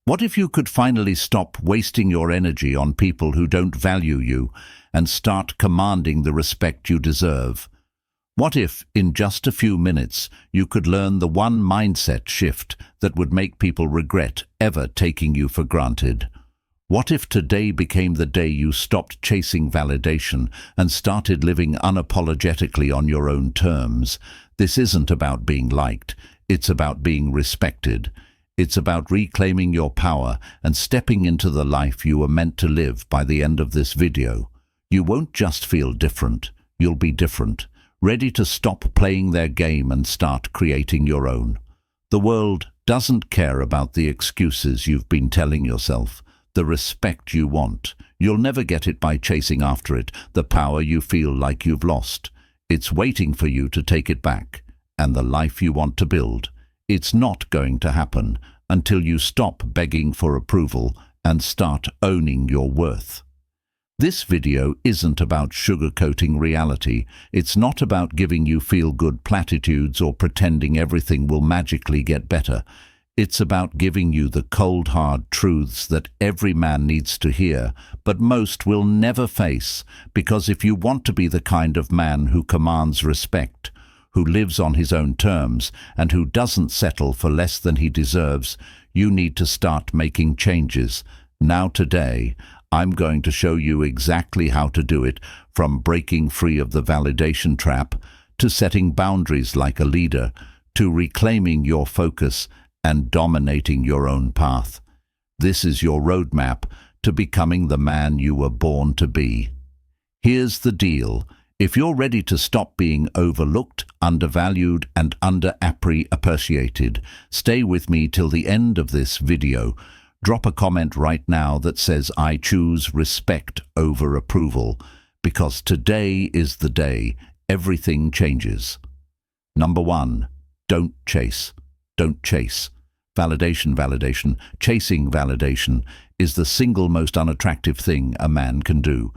What if you could finally stop wasting your energy on people who don't value you and start commanding the respect you deserve? What if, in just a few minutes, you could learn the one mindset shift that would make people regret ever taking you for granted? What if today became the day you stopped chasing validation and started living unapologetically on your own terms? This isn't about being liked, it's about being respected. It's about reclaiming your power and stepping into the life you were meant to live by the end of this video. You won't just feel different, you'll be different, ready to stop playing their game and start creating your own. The world doesn't care about the excuses you've been telling yourself. The respect you want, you'll never get it by chasing after it. The power you feel like you've lost, it's waiting for you to take it back. And the life you want to build, it's not going to happen until you stop begging for approval and start owning your worth. This video isn't about sugarcoating reality. It's not about giving you feel-good platitudes or pretending everything will magically get better. It's about giving you the cold, hard truths that every man needs to hear, but most will never face, because if you want to be the kind of man who commands respect, who lives on his own terms, and who doesn't settle for less than he deserves, you need to start making changes. Now today, I'm going to show you exactly how to do it, from breaking free of the validation trap, to setting boundaries like a leader, to reclaiming your focus and dominating your own path. This is your roadmap to becoming the man you were born to be. Here's the deal. If you're ready to stop being overlooked, undervalued, and underappreciated, stay with me till the end of this video. Drop a comment right now that says, "I choose respect over approval," because today is the day everything changes. Number 1, don't chase. Don't chase. Validation. Chasing validation is the single most unattractive thing a man can do.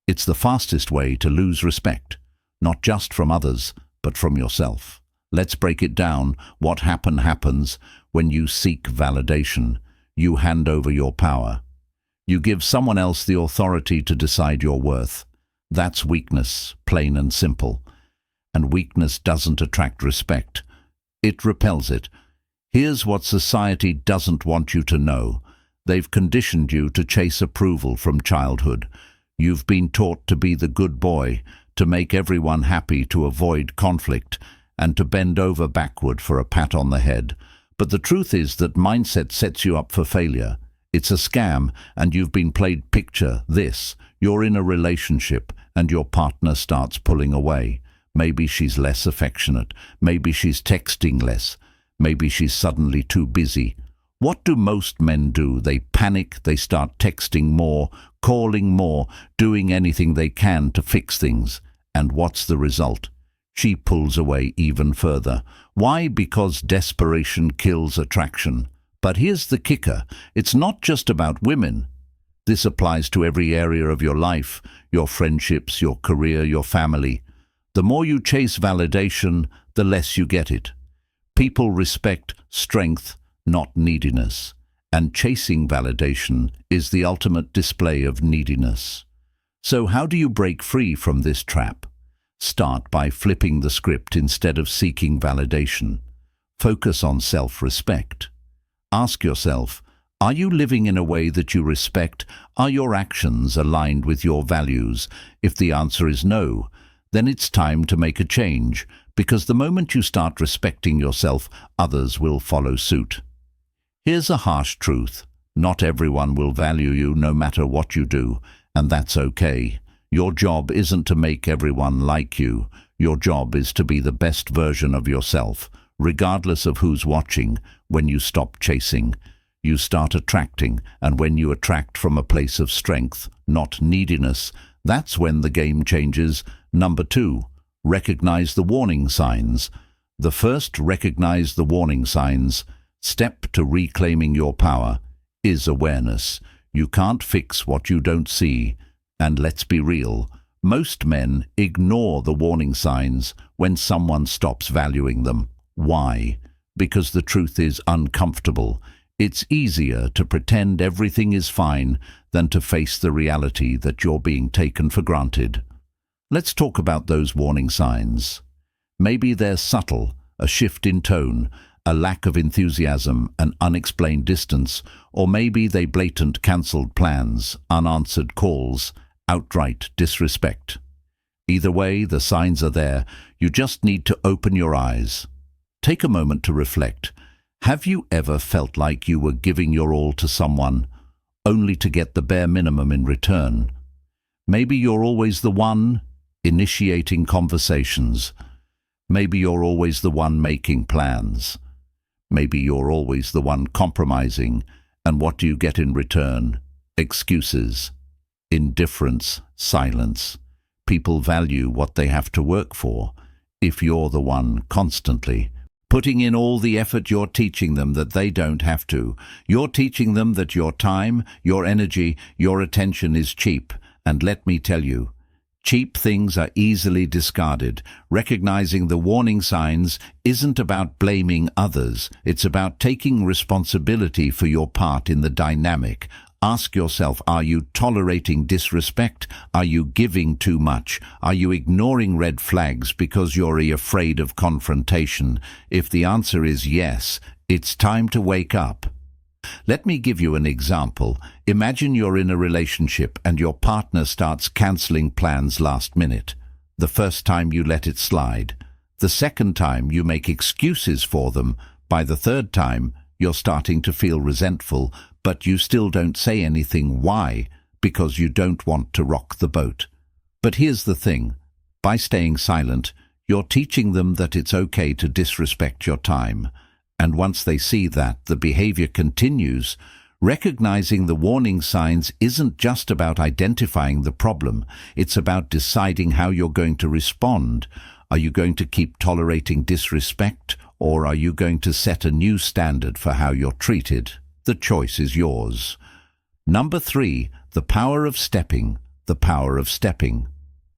It's the fastest way to lose respect, not just from others, but from yourself. Let's break it down. What happens when you seek validation? You hand over your power. You give someone else the authority to decide your worth. That's weakness, plain and simple. And weakness doesn't attract respect. It repels it. Here's what society doesn't want you to know. They've conditioned you to chase approval from childhood. You've been taught to be the good boy, to make everyone happy, to avoid conflict, and to bend over backward for a pat on the head. But the truth is that mindset sets you up for failure. It's a scam, and you've been played. Picture this. You're in a relationship, and your partner starts pulling away. Maybe she's less affectionate. Maybe she's texting less. Maybe she's suddenly too busy. What do most men do? They panic, they start texting more, calling more, doing anything they can to fix things. And what's the result? She pulls away even further. Why? Because desperation kills attraction. But here's the kicker. It's not just about women. This applies to every area of your life, your friendships, your career, your family. The more you chase validation, the less you get it. People respect strength, not neediness. And chasing validation is the ultimate display of neediness. So how do you break free from this trap? Start by flipping the script. Instead of seeking validation, focus on self-respect. Ask yourself, are you living in a way that you respect? Are your actions aligned with your values? If the answer is no, then it's time to make a change, because the moment you start respecting yourself, others will follow suit. Here's a harsh truth. Not everyone will value you no matter what you do, and that's okay. Your job isn't to make everyone like you. Your job is to be the best version of yourself, regardless of who's watching. When you stop chasing, you start attracting, and when you attract from a place of strength, not neediness, that's when the game changes. Number 2, recognize the warning signs. The first, recognize the warning signs. Step to reclaiming your power is awareness. You can't fix what you don't see. And let's be real, most men ignore the warning signs when someone stops valuing them. Why? Because the truth is uncomfortable. It's easier to pretend everything is fine than to face the reality that you're being taken for granted. Let's talk about those warning signs. Maybe they're subtle, a shift in tone, a lack of enthusiasm, an unexplained distance, or maybe they blatant cancelled plans, unanswered calls, outright disrespect. Either way, the signs are there. You just need to open your eyes. Take a moment to reflect. Have you ever felt like you were giving your all to someone, only to get the bare minimum in return? Maybe you're always the one initiating conversations. Maybe you're always the one making plans. Maybe you're always the one compromising, and what do you get in return? Excuses, indifference, silence. People value what they have to work for. If you're the one constantly putting in all the effort, you're teaching them that they don't have to. You're teaching them that your time, your energy, your attention is cheap. And let me tell you, cheap things are easily discarded. Recognizing the warning signs isn't about blaming others. It's about taking responsibility for your part in the dynamic. Ask yourself, are you tolerating disrespect? Are you giving too much? Are you ignoring red flags because you're afraid of confrontation? If the answer is yes, it's time to wake up. Let me give you an example. Imagine you're in a relationship and your partner starts cancelling plans last minute. The first time you let it slide. The second time you make excuses for them. By the third time, you're starting to feel resentful, but you still don't say anything. Why? Because you don't want to rock the boat. But here's the thing. By staying silent, you're teaching them that it's okay to disrespect your time. And once they see that, the behavior continues. Recognizing the warning signs isn't just about identifying the problem. It's about deciding how you're going to respond. Are you going to keep tolerating disrespect, or are you going to set a new standard for how you're treated? The choice is yours. Number 3, the power of stepping. The power of stepping.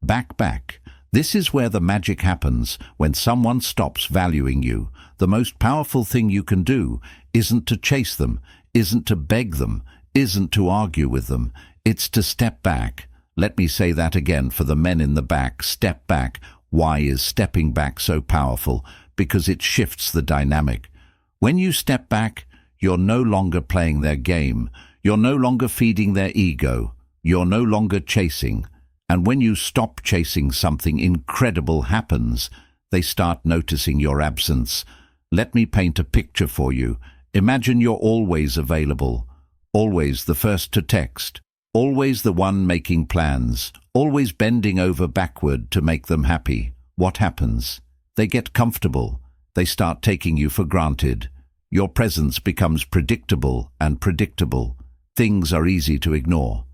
Back. This is where the magic happens, when someone stops valuing you. The most powerful thing you can do isn't to chase them, isn't to beg them, isn't to argue with them. It's to step back. Let me say that again for the men in the back. Step back. Why is stepping back so powerful? Because it shifts the dynamic. When you step back, you're no longer playing their game. You're no longer feeding their ego. You're no longer chasing. And when you stop chasing, something incredible happens. They start noticing your absence. Let me paint a picture for you. Imagine you're always available, always the first to text, always the one making plans, always bending over backward to make them happy. What happens? They get comfortable. They start taking you for granted. Your presence becomes predictable and predictable. Things are easy to ignore.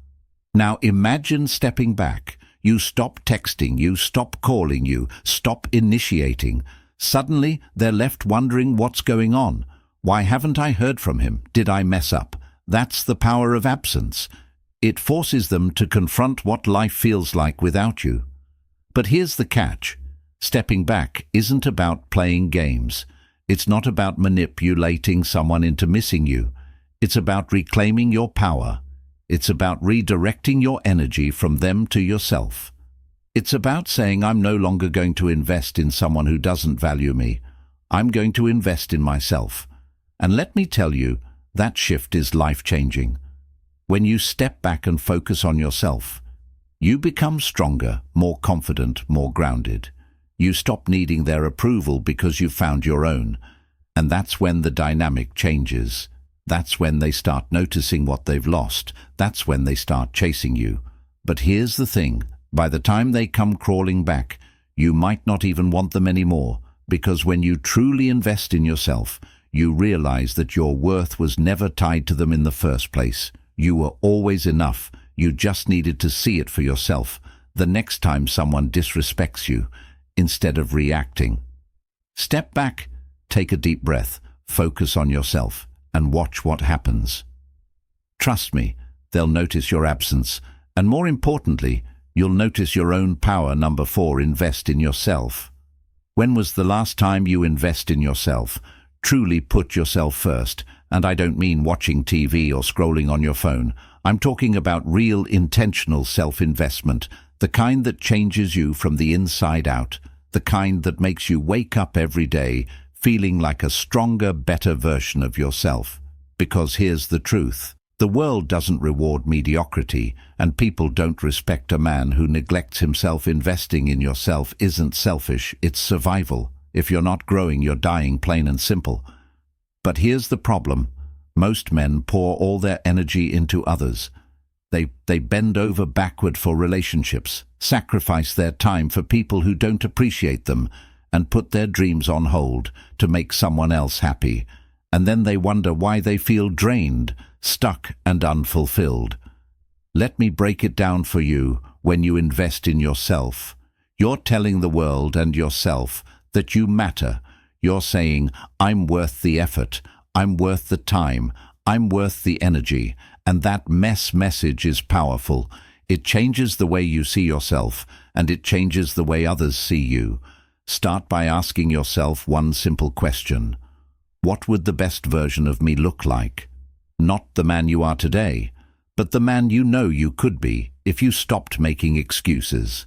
Now imagine stepping back. You stop texting, you stop calling, you stop initiating. Suddenly, they're left wondering what's going on. Why haven't I heard from him? Did I mess up? That's the power of absence. It forces them to confront what life feels like without you. But here's the catch. Stepping back isn't about playing games. It's not about manipulating someone into missing you. It's about reclaiming your power. It's about redirecting your energy from them to yourself. It's about saying, I'm no longer going to invest in someone who doesn't value me. I'm going to invest in myself. And let me tell you, that shift is life-changing. When you step back and focus on yourself, you become stronger, more confident, more grounded. You stop needing their approval because you've found your own. And that's when the dynamic changes. That's when they start noticing what they've lost. That's when they start chasing you. But here's the thing. By the time they come crawling back, you might not even want them anymore, because when you truly invest in yourself, you realize that your worth was never tied to them in the first place. You were always enough. You just needed to see it for yourself the next time someone disrespects you, instead of reacting. Step back, take a deep breath, focus on yourself, and watch what happens. Trust me, they'll notice your absence, and more importantly, you'll notice your own power. Number 4, invest in yourself. When was the last time you invest in yourself? Truly put yourself first, and I don't mean watching TV or scrolling on your phone. I'm talking about real intentional self-investment, the kind that changes you from the inside out, the kind that makes you wake up every day feeling like a stronger, better version of yourself. Because here's the truth. The world doesn't reward mediocrity, and people don't respect a man who neglects himself. Investing in yourself isn't selfish, it's survival. If you're not growing, you're dying, plain and simple. But here's the problem. Most men pour all their energy into others. They bend over backward for relationships, sacrifice their time for people who don't appreciate them, and put their dreams on hold to make someone else happy. And then they wonder why they feel drained, stuck and unfulfilled. Let me break it down for you. When you invest in yourself, you're telling the world and yourself that you matter. You're saying, I'm worth the effort, I'm worth the time, I'm worth the energy. And that message is powerful. It changes the way you see yourself, and it changes the way others see you. Start by asking yourself one simple question. What would the best version of me look like? Not the man you are today, but the man you know you could be if you stopped making excuses.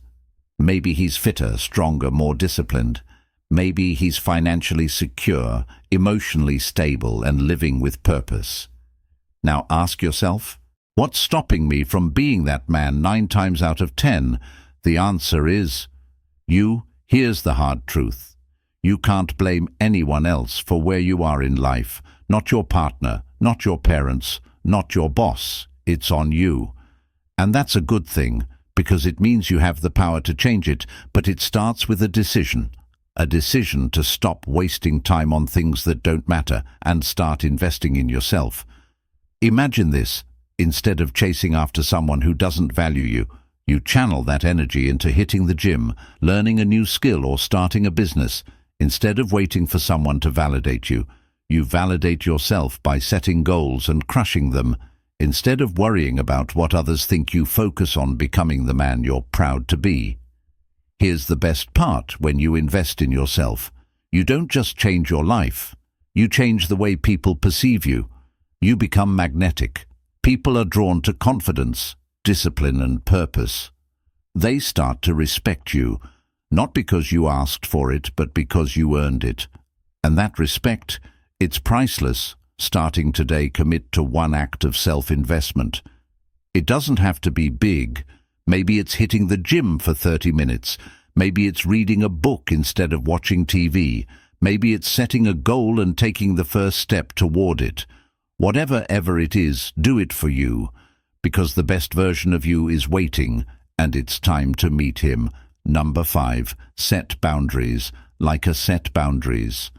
Maybe he's fitter, stronger, more disciplined. Maybe he's financially secure, emotionally stable, and living with purpose. Now ask yourself, what's stopping me from being that man 9 times out of 10? The answer is you. Here's the hard truth. You can't blame anyone else for where you are in life. Not your partner, not your parents, not your boss. It's on you. And that's a good thing, because it means you have the power to change it, but it starts with a decision. A decision to stop wasting time on things that don't matter and start investing in yourself. Imagine this. Instead of chasing after someone who doesn't value you, you channel that energy into hitting the gym, learning a new skill, or starting a business. Instead of waiting for someone to validate you, you validate yourself by setting goals and crushing them. Instead of worrying about what others think, you focus on becoming the man you're proud to be. Here's the best part. When you invest in yourself, you don't just change your life, you change the way people perceive you. You become magnetic. People are drawn to confidence, discipline, and purpose. They start to respect you, not because you asked for it, but because you earned it. And that respect, it's priceless. Starting today, commit to one act of self-investment. It doesn't have to be big. Maybe it's hitting the gym for 30 minutes. Maybe it's reading a book instead of watching TV. Maybe it's setting a goal and taking the first step toward it. Whatever it is, do it for you, because the best version of you is waiting, and it's time to meet him. Number 5, set boundaries. Like a set boundaries.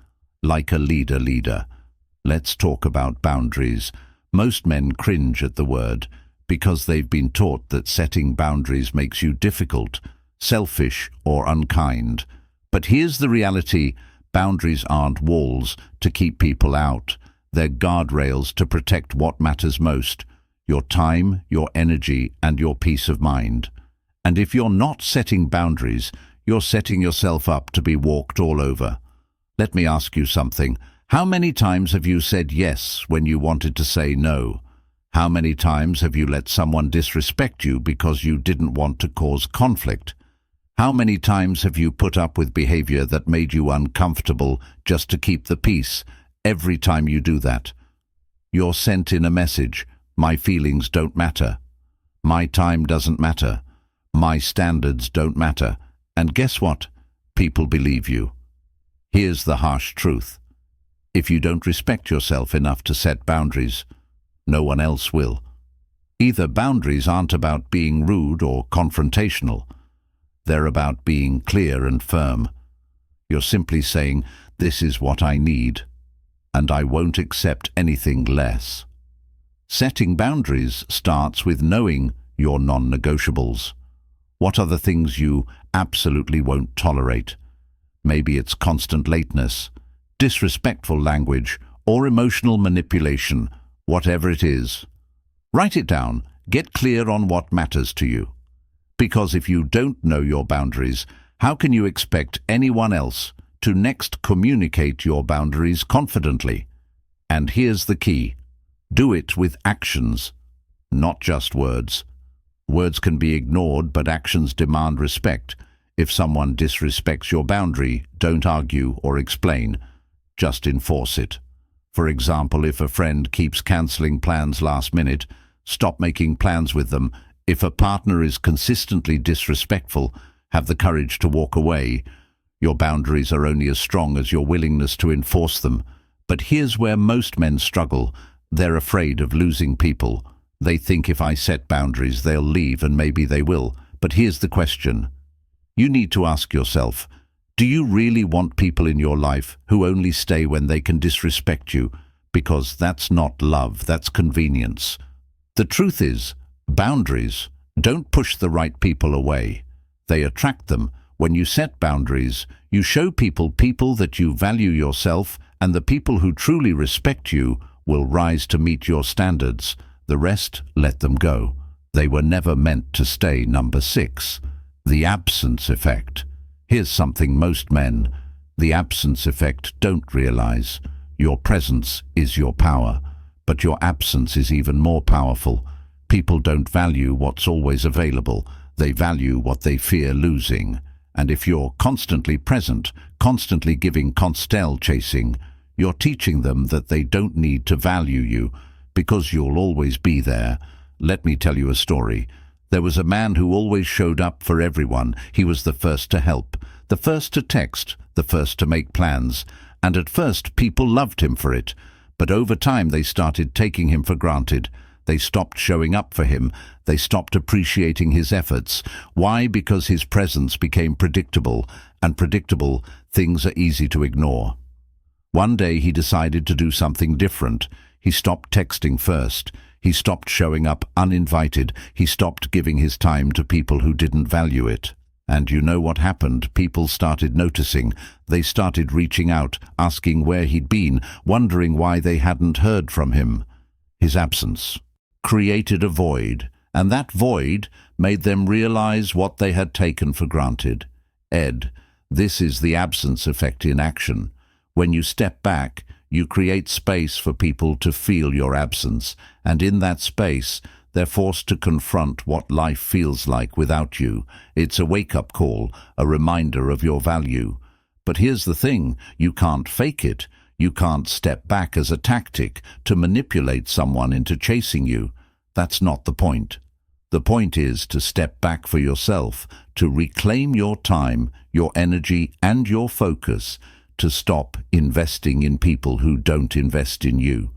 Like a leader. Let's talk about boundaries. Most men cringe at the word, because they've been taught that setting boundaries makes you difficult, selfish, or unkind. But here's the reality. Boundaries aren't walls to keep people out. They're guardrails to protect what matters most: your time, your energy, and your peace of mind. And if you're not setting boundaries, you're setting yourself up to be walked all over. Let me ask you something. How many times have you said yes when you wanted to say no? How many times have you let someone disrespect you because you didn't want to cause conflict? How many times have you put up with behavior that made you uncomfortable just to keep the peace? Every time you do that, you're sent in a message. My feelings don't matter. My time doesn't matter. My standards don't matter. And guess what? People believe you. Here's the harsh truth. If you don't respect yourself enough to set boundaries, no one else will. Either boundaries aren't about being rude or confrontational. They're about being clear and firm. You're simply saying, this is what I need, and I won't accept anything less. Setting boundaries starts with knowing your non-negotiables. What are the things you absolutely won't tolerate? Maybe it's constant lateness, disrespectful language, or emotional manipulation. Whatever it is, write it down. Get clear on what matters to you. Because if you don't know your boundaries, how can you expect anyone else to next communicate your boundaries confidently. And here's the key. Do it with actions, not just words. Words can be ignored, but actions demand respect. If someone disrespects your boundary, don't argue or explain. Just enforce it. For example, if a friend keeps cancelling plans last minute, stop making plans with them. If a partner is consistently disrespectful, have the courage to walk away. Your boundaries are only as strong as your willingness to enforce them. But here's where most men struggle. They're afraid of losing people. They think if I set boundaries, they'll leave, and maybe they will. But here's the question. You need to ask yourself, do you really want people in your life who only stay when they can disrespect you? Because that's not love, that's convenience. The truth is, boundaries don't push the right people away. They attract them. When you set boundaries, you show people that you value yourself, and the people who truly respect you will rise to meet your standards. The rest, let them go. They were never meant to stay. Number 6. The absence effect. Here's something most men, the absence effect, don't realize. Your presence is your power, but your absence is even more powerful. People don't value what's always available. They value what they fear losing. And if you're constantly present, constantly giving, constant chasing, you're teaching them that they don't need to value you because you'll always be there. Let me tell you a story. There was a man who always showed up for everyone. He was the first to help, the first to text, the first to make plans. And at first, people loved him for it. But over time, they started taking him for granted. They stopped showing up for him. They stopped appreciating his efforts. Why? Because his presence became predictable, and predictable things are easy to ignore. One day he decided to do something different. He stopped texting first. He stopped showing up uninvited. He stopped giving his time to people who didn't value it. And you know what happened? People started noticing. They started reaching out, asking where he'd been, wondering why they hadn't heard from him. His absence created a void, and that void made them realize what they had taken for granted. Ed, this is the absence effect in action. When you step back, you create space for people to feel your absence, and in that space, they're forced to confront what life feels like without you. It's a wake-up call, a reminder of your value. But here's the thing, you can't fake it. You can't step back as a tactic to manipulate someone into chasing you. That's not the point. The point is to step back for yourself, to reclaim your time, your energy, and your focus, to stop investing in people who don't invest in you.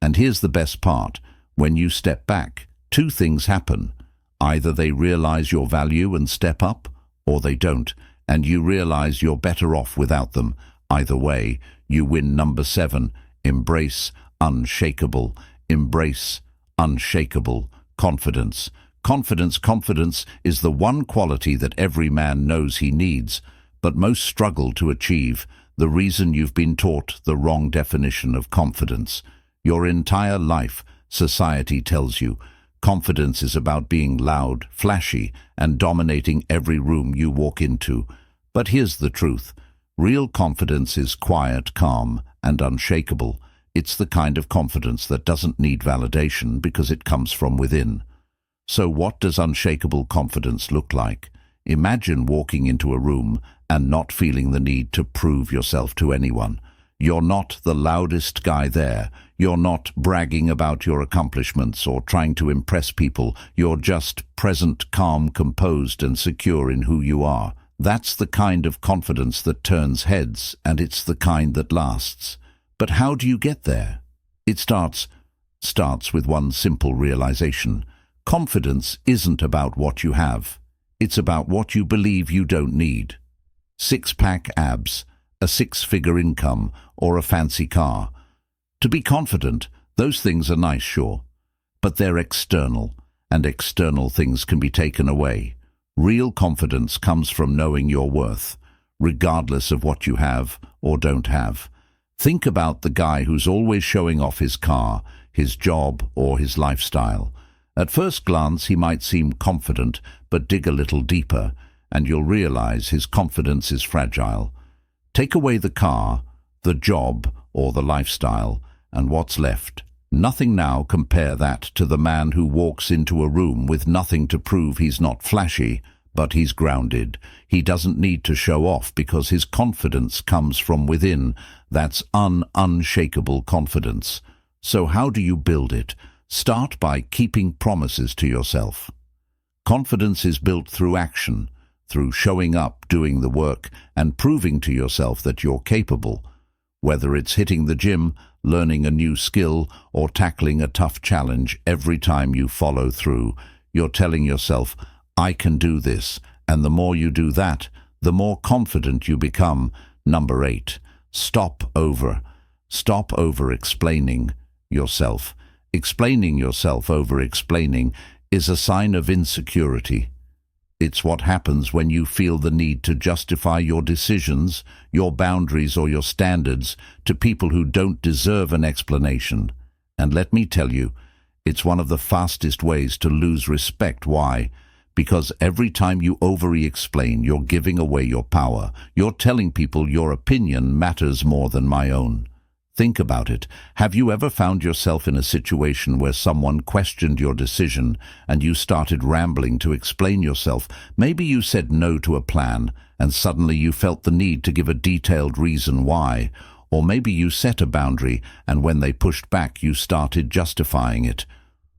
And here's the best part. When you step back, two things happen. Either they realize your value and step up, or they don't, and you realize you're better off without them. Either way, you win. Number 7, embrace unshakable. Embrace unshakable confidence. Confidence is the one quality that every man knows he needs, but most struggle to achieve. The reason you've been taught the wrong definition of confidence. Your entire life, society tells you, confidence is about being loud, flashy, and dominating every room you walk into. But here's the truth. Real confidence is quiet, calm, and unshakable. It's the kind of confidence that doesn't need validation because it comes from within. So what does unshakable confidence look like? Imagine walking into a room and not feeling the need to prove yourself to anyone. You're not the loudest guy there. You're not bragging about your accomplishments or trying to impress people. You're just present, calm, composed, and secure in who you are. That's the kind of confidence that turns heads, and it's the kind that lasts. But how do you get there? It starts with one simple realization. Confidence isn't about what you have. It's about what you believe you don't need. Six-pack abs, a six-figure income, or a fancy car. To be confident, those things are nice, sure, but they're external, and external things can be taken away. Real confidence comes from knowing your worth, regardless of what you have or don't have. Think about the guy who's always showing off his car, his job, or his lifestyle. At first glance, he might seem confident, but dig a little deeper, and you'll realize his confidence is fragile. Take away the car, the job, or the lifestyle, and what's left? Nothing. Now compare that to the man who walks into a room with nothing to prove. He's not flashy, but he's grounded. He doesn't need to show off because his confidence comes from within. That's unshakable confidence. So how do you build it? Start by keeping promises to yourself. Confidence is built through action, through showing up, doing the work, and proving to yourself that you're capable. Whether it's hitting the gym, learning a new skill, or tackling a tough challenge, every time you follow through, you're telling yourself, I can do this. And the more you do that, the more confident you become. Number 8, stop over explaining yourself. Explaining yourself, over explaining, is a sign of insecurity. It's what happens when you feel the need to justify your decisions, your boundaries, or your standards to people who don't deserve an explanation. And let me tell you, it's one of the fastest ways to lose respect. Why? Because every time you over-explain, you're giving away your power. You're telling people your opinion matters more than my own. Think about it. Have you ever found yourself in a situation where someone questioned your decision and you started rambling to explain yourself? Maybe you said no to a plan and suddenly you felt the need to give a detailed reason why. Or maybe you set a boundary and when they pushed back you started justifying it.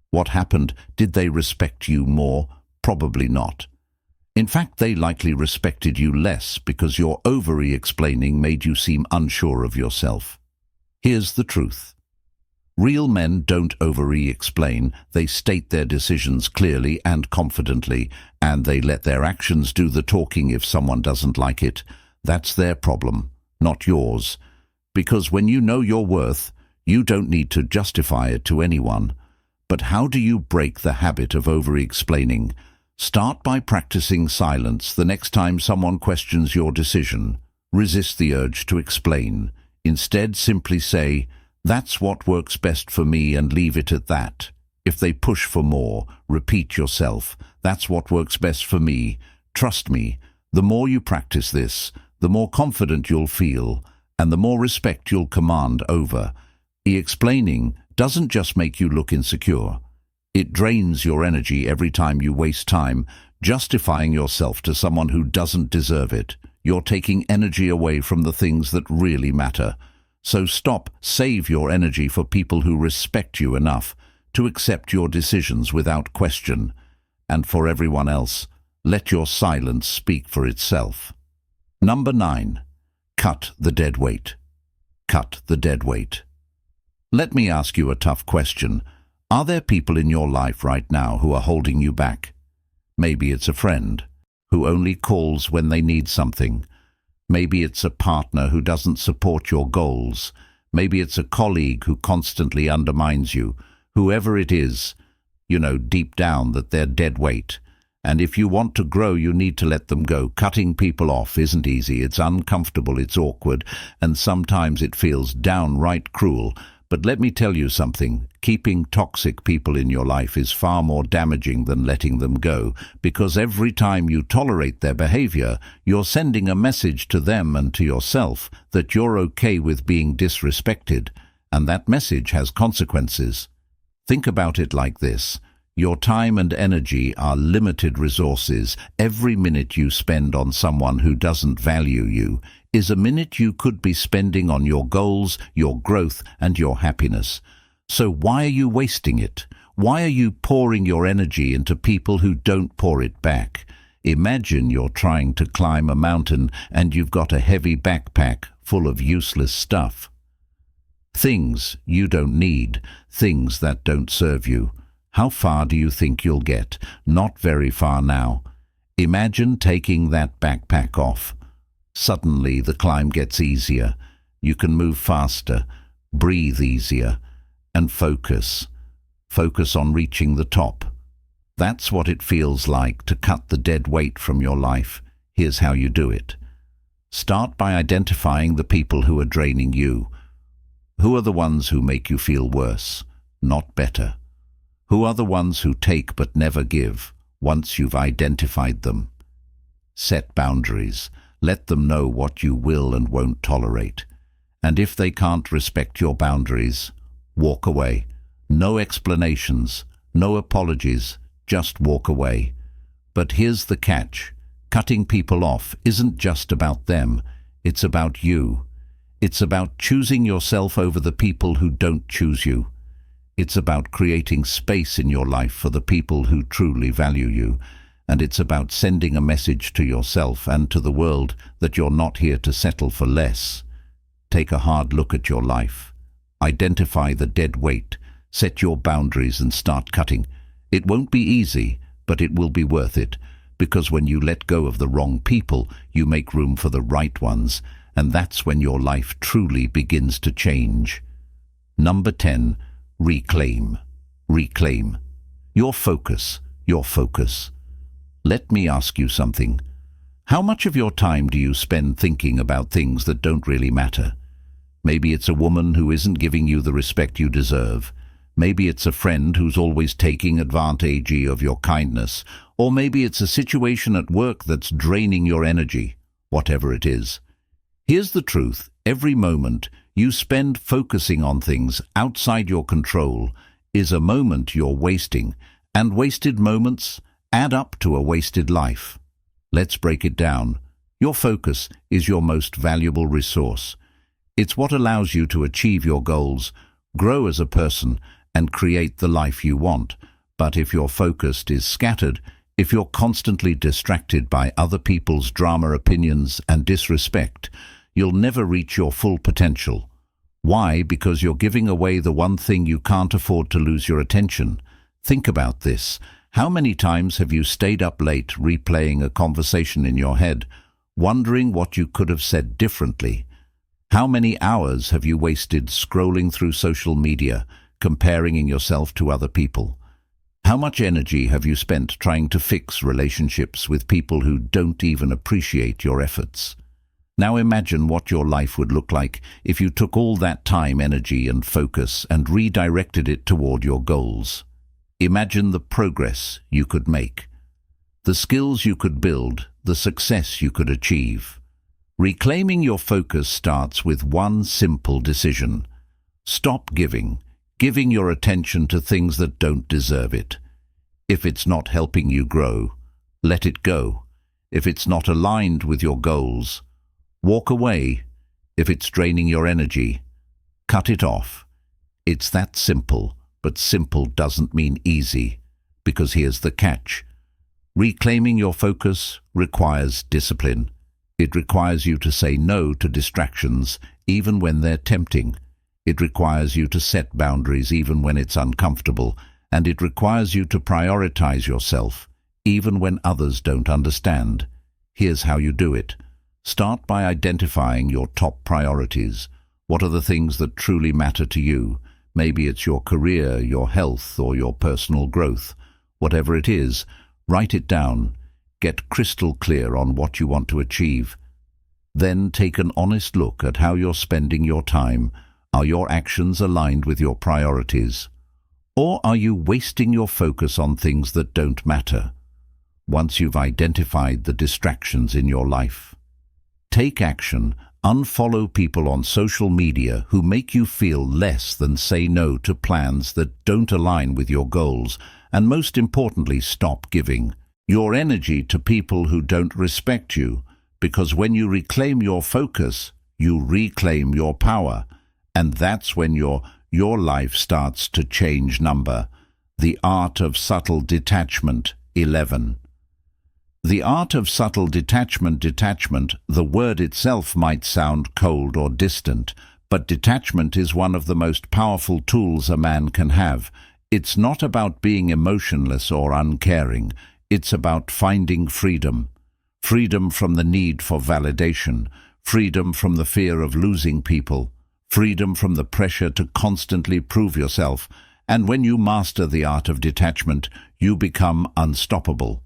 What happened? Did they respect you more? Probably not. In fact, they likely respected you less because your over-explaining made you seem unsure of yourself. Here's the truth. Real men don't over-explain. They state their decisions clearly and confidently, and they let their actions do the talking. If someone doesn't like it, that's their problem, not yours. Because when you know your worth, you don't need to justify it to anyone. But how do you break the habit of over-explaining? Start by practicing silence the next time someone questions your decision. Resist the urge to explain. Instead, simply say, that's what works best for me, and leave it at that. If they push for more, repeat yourself, that's what works best for me. Trust me, the more you practice this, the more confident you'll feel, and the more respect you'll command over. Explaining doesn't just make you look insecure. It drains your energy every time you waste time justifying yourself to someone who doesn't deserve it. You're taking energy away from the things that really matter. So save your energy for people who respect you enough to accept your decisions without question. And for everyone else, let your silence speak for itself. Number 9. Cut the dead weight. Cut the dead weight. Let me ask you a tough question. Are there people in your life right now who are holding you back? Maybe it's a friend who only calls when they need something. Maybe it's a partner who doesn't support your goals. Maybe it's a colleague who constantly undermines you. Whoever it is, you know deep down that they're dead weight. And if you want to grow, you need to let them go. Cutting people off isn't easy. It's uncomfortable, it's awkward, and sometimes it feels downright cruel. But let me tell you something, keeping toxic people in your life is far more damaging than letting them go, because every time you tolerate their behavior, you're sending a message to them and to yourself that you're okay with being disrespected, and that message has consequences. Think about it like this. Your time and energy are limited resources. Every minute you spend on someone who doesn't value you is a minute you could be spending on your goals, your growth, and your happiness. So why are you wasting it? Why are you pouring your energy into people who don't pour it back? Imagine you're trying to climb a mountain and you've got a heavy backpack full of useless stuff. Things you don't need, things that don't serve you. How far do you think you'll get? Not very far now. Imagine taking that backpack off. Suddenly the climb gets easier. You can move faster, breathe easier, and focus. Focus on reaching the top. That's what it feels like to cut the dead weight from your life. Here's how you do it. Start by identifying the people who are draining you. Who are the ones who make you feel worse, not better? Who are the ones who take but never give? Once you've identified them, set boundaries. Let them know what you will and won't tolerate. And if they can't respect your boundaries, walk away. No explanations, no apologies, just walk away. But here's the catch. Cutting people off isn't just about them, it's about you. It's about choosing yourself over the people who don't choose you. It's about creating space in your life for the people who truly value you. And it's about sending a message to yourself and to the world that you're not here to settle for less. Take a hard look at your life. Identify the dead weight. Set your boundaries and start cutting. It won't be easy, but it will be worth it. Because when you let go of the wrong people, you make room for the right ones. And that's when your life truly begins to change. Number 10. Reclaim. Reclaim. Your focus. Your focus. Let me ask you something. How much of your time do you spend thinking about things that don't really matter? Maybe it's a woman who isn't giving you the respect you deserve. Maybe it's a friend who's always taking advantage of your kindness. Or maybe it's a situation at work that's draining your energy. Whatever it is. Here's the truth. Every moment you spend focusing on things outside your control is a moment you're wasting. And wasted moments add up to a wasted life. Let's break it down. Your focus is your most valuable resource. It's what allows you to achieve your goals, grow as a person, and create the life you want. But if your focus is scattered, if you're constantly distracted by other people's drama, opinions, and disrespect, you'll never reach your full potential. Why? Because you're giving away the one thing you can't afford to lose your attention. Think about this. How many times have you stayed up late replaying a conversation in your head, wondering what you could have said differently? How many hours have you wasted scrolling through social media, comparing yourself to other people? How much energy have you spent trying to fix relationships with people who don't even appreciate your efforts? Now imagine what your life would look like if you took all that time, energy, and focus and redirected it toward your goals. Imagine the progress you could make, the skills you could build, the success you could achieve. Reclaiming your focus starts with one simple decision. Stop giving your attention to things that don't deserve it. If it's not helping you grow, let it go. If it's not aligned with your goals, walk away. If it's draining your energy, cut it off. It's that simple, but simple doesn't mean easy, because here's the catch. Reclaiming your focus requires discipline. It requires you to say no to distractions, even when they're tempting. It requires you to set boundaries, even when it's uncomfortable. And it requires you to prioritize yourself, even when others don't understand. Here's how you do it. Start by identifying your top priorities. What are the things that truly matter to you? Maybe it's your career, your health, or your personal growth. Whatever it is, write it down. Get crystal clear on what you want to achieve. Then take an honest look at how you're spending your time. Are your actions aligned with your priorities? Or are you wasting your focus on things that don't matter? Once you've identified the distractions in your life, take action. Unfollow people on social media who make you feel less than. Say no to plans that don't align with your goals. And most importantly, stop giving your energy to people who don't respect you. Because when you reclaim your focus, you reclaim your power. And that's when your life starts to change. The art of subtle detachment. 11. The art of subtle detachment. Detachment, the word itself might sound cold or distant, but detachment is one of the most powerful tools a man can have. It's not about being emotionless or uncaring. It's about finding freedom. Freedom from the need for validation. Freedom from the fear of losing people. Freedom from the pressure to constantly prove yourself. And when you master the art of detachment, you become unstoppable.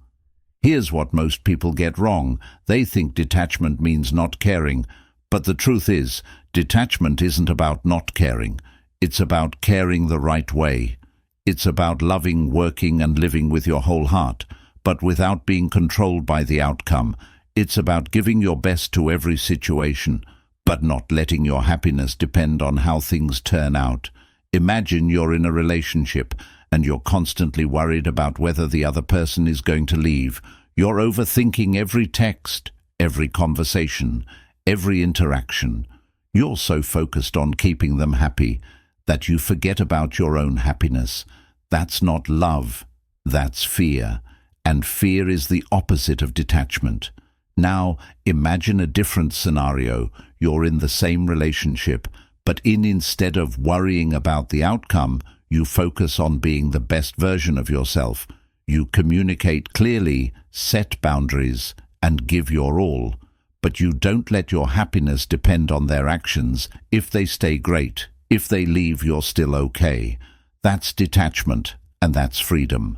Here's what most people get wrong. They think detachment means not caring. But the truth is, detachment isn't about not caring. It's about caring the right way. It's about loving, working, and living with your whole heart, but without being controlled by the outcome. It's about giving your best to every situation, but not letting your happiness depend on how things turn out. Imagine you're in a relationship and you're constantly worried about whether the other person is going to leave. You're overthinking every text, every conversation, every interaction. You're so focused on keeping them happy that you forget about your own happiness. That's not love, that's fear. And fear is the opposite of detachment. Now, imagine a different scenario. You're in the same relationship, but instead of worrying about the outcome, you focus on being the best version of yourself. You communicate clearly, set boundaries, and give your all. But you don't let your happiness depend on their actions. If they stay, great. If they leave, you're still okay. That's detachment, and that's freedom.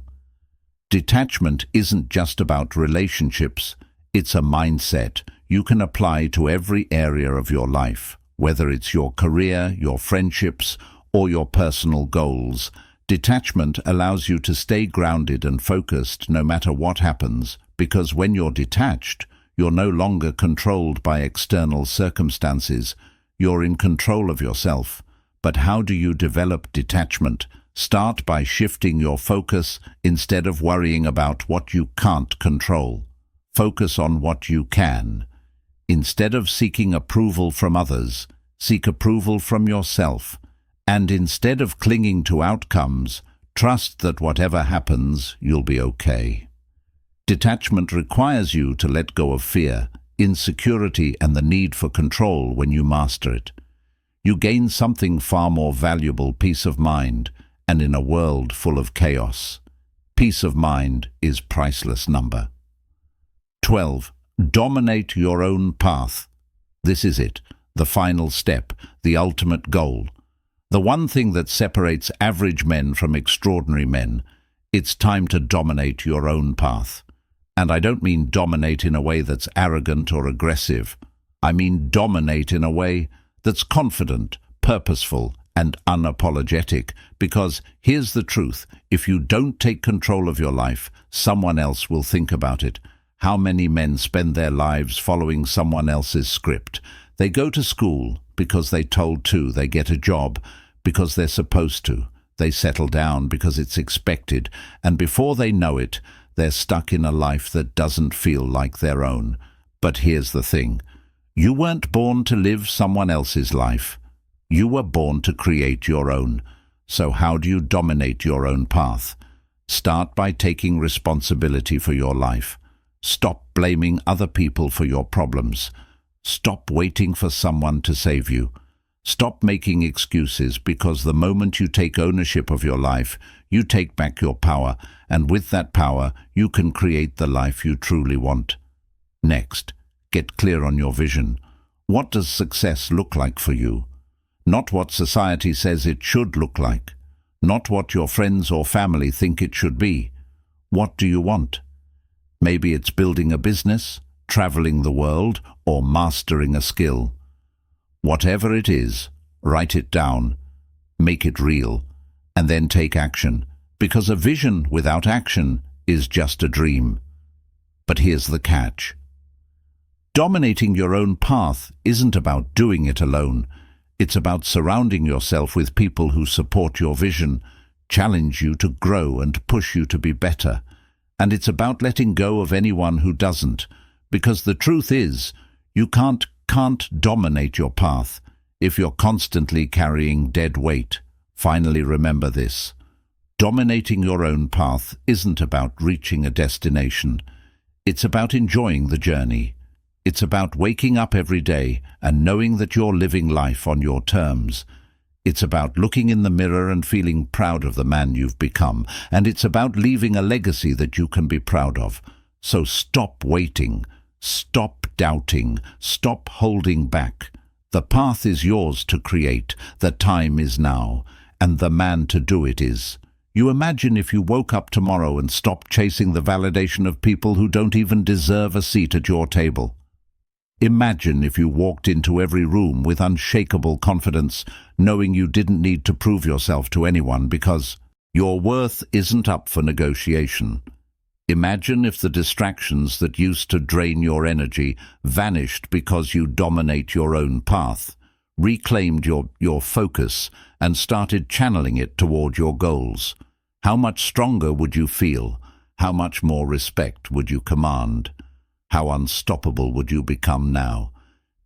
Detachment isn't just about relationships. It's a mindset you can apply to every area of your life, whether it's your career, your friendships, or your personal goals. Detachment allows you to stay grounded and focused no matter what happens, because when you're detached, you're no longer controlled by external circumstances. You're in control of yourself. But how do you develop detachment? Start by shifting your focus instead of worrying about what you can't control. Focus on what you can. Instead of seeking approval from others, seek approval from yourself. And instead of clinging to outcomes, trust that whatever happens, you'll be okay. Detachment requires you to let go of fear, insecurity, and the need for control. When you master it, you gain something far more valuable: peace of mind. And in a world full of chaos, peace of mind is priceless. Number 12. Dominate your own path. This is it, the final step, the ultimate goal. The one thing that separates average men from extraordinary men. It's time to dominate your own path. And I don't mean dominate in a way that's arrogant or aggressive. I mean dominate in a way that's confident, purposeful, and unapologetic, because here's the truth: if you don't take control of your life, someone else will think about it. How many men spend their lives following someone else's script? They go to school because they're told to, they get a job because they're supposed to, they settle down because it's expected, and before they know it, they're stuck in a life that doesn't feel like their own. But here's the thing: you weren't born to live someone else's life. You were born to create your own. So how do you dominate your own path? Start by taking responsibility for your life. Stop blaming other people for your problems. Stop waiting for someone to save you. Stop making excuses, because the moment you take ownership of your life, you take back your power, and with that power, you can create the life you truly want. Next, get clear on your vision. What does success look like for you? Not what society says it should look like. Not what your friends or family think it should be. What do you want? Maybe it's building a business, traveling the world, or mastering a skill. Whatever it is, write it down, make it real, and then take action, because a vision without action is just a dream. But here's the catch. Dominating your own path isn't about doing it alone. It's about surrounding yourself with people who support your vision, challenge you to grow, and push you to be better. And it's about letting go of anyone who doesn't, because the truth is, you can't dominate your path if you're constantly carrying dead weight. Finally, remember this: dominating your own path isn't about reaching a destination. It's about enjoying the journey. It's about waking up every day and knowing that you're living life on your terms. It's about looking in the mirror and feeling proud of the man you've become. And it's about leaving a legacy that you can be proud of. So stop waiting. Stop doubting. Stop holding back. The path is yours to create. The time is now. And the man to do it is. You imagine if you woke up tomorrow and stopped chasing the validation of people who don't even deserve a seat at your table. Imagine if you walked into every room with unshakable confidence, knowing you didn't need to prove yourself to anyone because your worth isn't up for negotiation. Imagine if the distractions that used to drain your energy vanished because you dominate your own path, reclaimed your focus, and started channeling it toward your goals. How much stronger would you feel? How much more respect would you command? How unstoppable would you become now?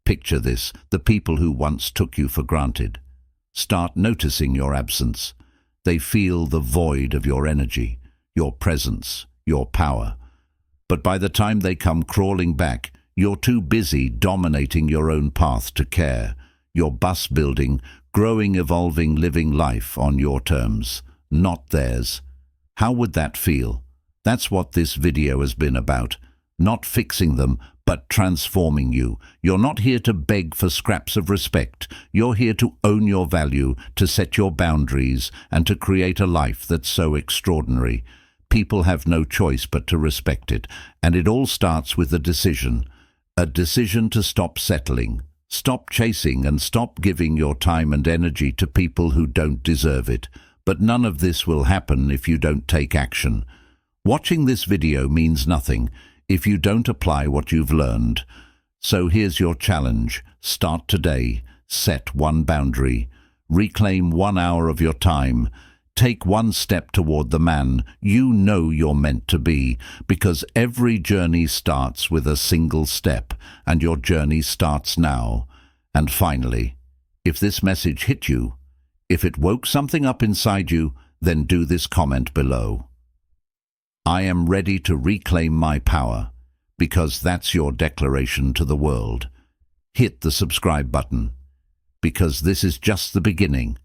Picture this, the people who once took you for granted. Start noticing your absence. They feel the void of your energy, your presence, your power. But by the time they come crawling back, you're too busy dominating your own path to care. You're bus building, growing, evolving, living life on your terms, not theirs. How would that feel? That's what this video has been about. Not fixing them, but transforming you. You're not here to beg for scraps of respect. You're here to own your value, to set your boundaries, and to create a life that's so extraordinary. People have no choice but to respect it, and it all starts with a decision to stop settling, stop chasing, and stop giving your time and energy to people who don't deserve it. But none of this will happen if you don't take action. Watching this video means nothing if you don't apply what you've learned. So here's your challenge. Start today. Set one boundary. Reclaim 1 hour of your time. Take one step toward the man you know you're meant to be, because every journey starts with a single step, and your journey starts now. And finally, if this message hit you, if it woke something up inside you, then do this comment below. I am ready to reclaim my power, because that's your declaration to the world. Hit the subscribe button, because this is just the beginning.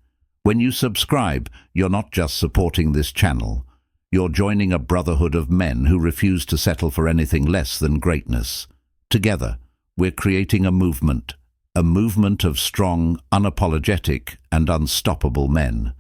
When you subscribe, you're not just supporting this channel. You're joining a brotherhood of men who refuse to settle for anything less than greatness. Together, we're creating a movement of strong, unapologetic, and unstoppable men.